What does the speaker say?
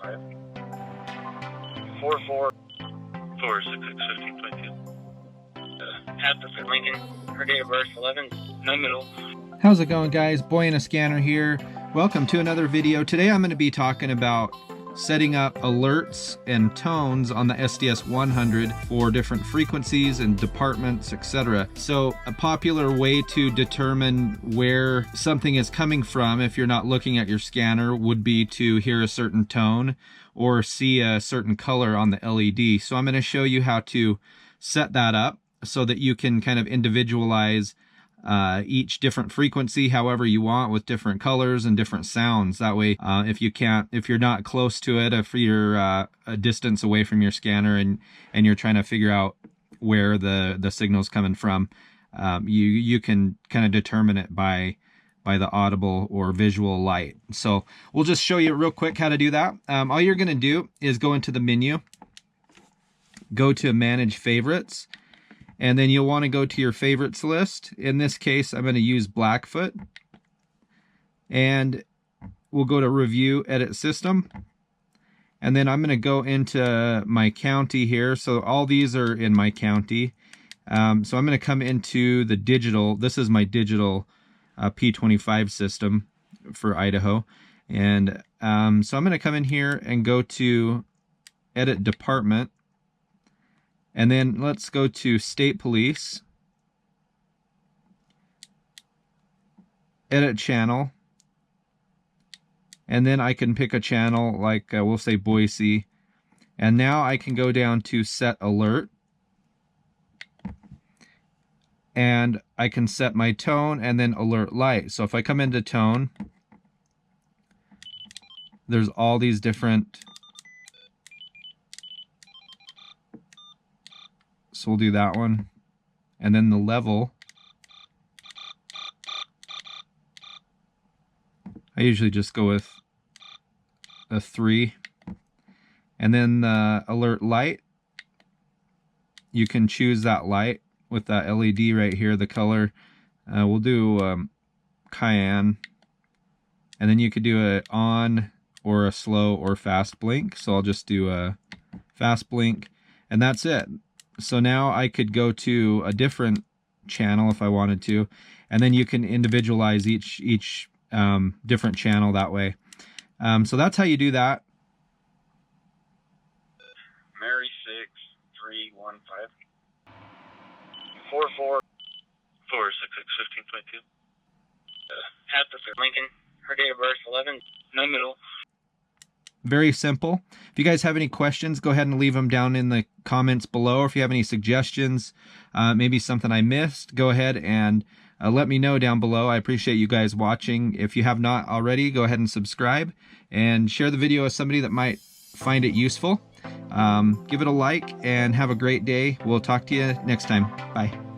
44. 46615.2. Pastor Lincoln. Her date of birth 11. No middle. How's it going, guys? Boy in a Scanner here. Welcome to another video. Today I'm going to be talking about setting up alerts and tones on the SDS100 for different frequencies and departments, etc. So a popular way to determine where something is coming from if you're not looking at your scanner would be to hear a certain tone or see a certain color on the LED. So I'm going to show you how to set that up so that you can kind of individualize each different frequency however you want, with different colors and different sounds. That way, if you're not close to it, if you're a distance away from your scanner and you're trying to figure out where the signal's coming from, you can kind of determine it by the audible or visual light. So we'll just show you real quick how to do that. All you're going to do is go into the menu, go to Manage Favorites, and then you'll want to go to your favorites list. In this case, I'm going to use Blackfoot. And we'll go to Review, Edit System. And then I'm going to go into my county here. So all these are in my county. So I'm going to come into the digital. This is my digital P25 system for Idaho. And so I'm going to come in here and go to Edit Department. And then let's go to State Police, Edit Channel, and then I can pick a channel like we'll say Boise, and now I can go down to Set Alert, and I can set my tone and then alert light. So if I come into tone, there's all these different. So we'll do that one. And then the level, I usually just go with a 3. And then the alert light, you can choose that light with that LED right here, the color. We'll do cayenne. And then you could do a on or a slow or fast blink. So I'll just do a fast blink, and that's it. So now I could go to a different channel if I wanted to, and then you can individualize each different channel that way. So that's how you do that. Mary 6315. 44. 46615.2. Pastor Lincoln. Her date of birth 11. No middle. Very simple. If you guys have any questions, go ahead and leave them down in the comments below. Or if you have any suggestions, maybe something I missed, go ahead and let me know down below. I appreciate you guys watching. If you have not already, go ahead and subscribe and share the video with somebody that might find it useful. Give it a like and have a great day. We'll talk to you next time. Bye.